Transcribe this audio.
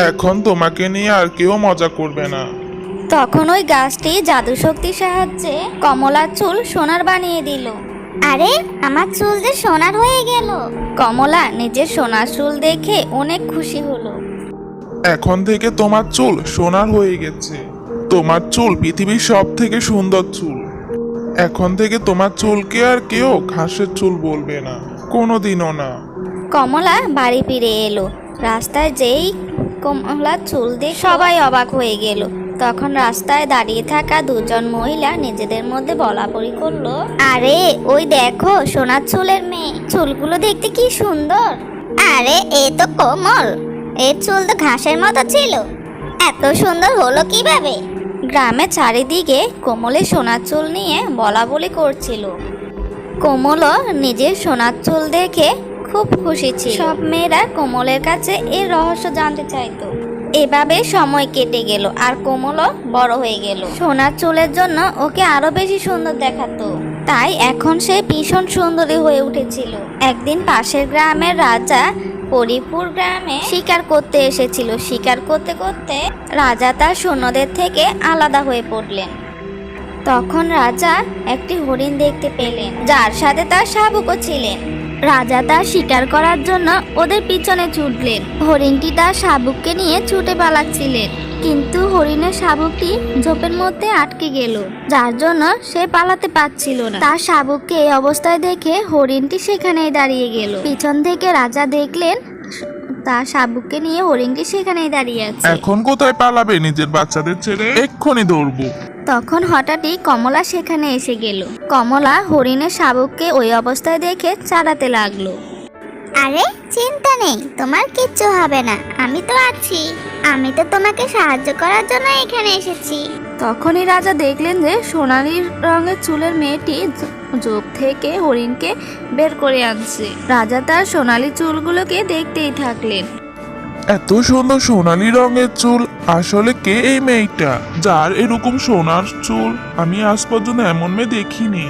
এখন তোমাকে নিয়ে আর কেউ মজা করবে না। তখন ওই গাছটি জাদু শক্তির সাহায্যে কমলার চুল সোনার বানিয়ে দিল। আরে আমার চুল যে সোনার হয়ে গেল। কমলা নিজের সোনার চুল দেখে অনেক খুশি হলো। এখন থেকে তোমার চুল সোনার হয়ে গেছে। তোমার চুল পৃথিবীর সব থেকে সুন্দর চুল। এখন থেকে তোমার চুলকে আর কেউ ঘাসের চুল বলবে না, কোনোদিনও না। কমলা বাড়ি ফিরে এলো। রাস্তায় যেই কমলার চুল দেখে সবাই অবাক হয়ে গেল। তখন রাস্তায় দাঁড়িয়ে থাকা দুজন মহিলা নিজেদের মধ্যে বলাবলি করলো, আরে ওই দেখো সোনার চুলের মেয়ে, চুলগুলো দেখতে কি সুন্দর। আরে এ তো কোমল, এর চুল তো ঘাসের মতো ছিল, এত সুন্দর হলো কিভাবে? গ্রামে চারিদিকে কোমলের সোনার চুল নিয়ে বলাবলি করছিল। কোমলও নিজের সোনার চুল দেখে খুব খুশি ছিল। সব মেয়েরা কোমলের কাছে এর রহস্য জানতে চাইতো। এভাবে সময় কেটে গেল আর কোমলও বড় হয়ে গেল। সোনার চুলের জন্য ওকে আরো বেশি সুন্দর দেখাতো, তাই এখন সে ভীষণ সুন্দরী হয়ে উঠেছিল। একদিন পাশের গ্রামের রাজা পরিপুর গ্রামে শিকার করতে এসেছিল। শিকার করতে করতে রাজা তার সৈন্যদের থেকে আলাদা হয়ে পড়লেন। তখন রাজা একটি হরিণ দেখতে পেলেন, যার সাথে তার শাবকও ছিলেন। রাজা তার শিকার করার জন্য ওদের পিছনে ছুটলেন। হরিণটি তার শাবককে নিয়ে ছুটে পালাচ্ছিলেন, কিন্তু হরিণের শাবকটি ঝোপের মধ্যে আটকে গেল, যার জন্য সে পালাতে পারছিল না। তার শাবককে এই অবস্থায় দেখে হরিণটি সেখানেই দাঁড়িয়ে গেল। পিছন থেকে রাজা দেখলেন তার শাবককে নিয়ে হরিণটি সেখানেই দাঁড়িয়ে আছে। এখন কোথায় পালাবে নিজের বাচ্চাদের ছেড়ে? এক্ষুনি দৌড়বো। তখন হঠাৎই কমলা সেখানে এসে গেল। কমলা হরিণের শাবককে ওই অবস্থায় দেখে চালাতে লাগলো। আরে চিন্তা নেই, তোমার কিচ্ছু হবে না, আমি তো আছি। আমি তো তোমাকে সাহায্য করার জন্য এখানে এসেছি। তখনই রাজা দেখলেন যে সোনালী রঙের চুলের মেয়েটি ঝোপ থেকে হরিণকে বের করে আনছে। রাজা তার সোনালী চুলগুলোকে দেখতেই থাকলেন। এত সুন্দর সোনালী রঙের চুল, আসলে কে এই মেয়েটা যার এরকম সোনার চুল? আমি আজ পর্যন্ত এমন মেয়ে দেখিনি।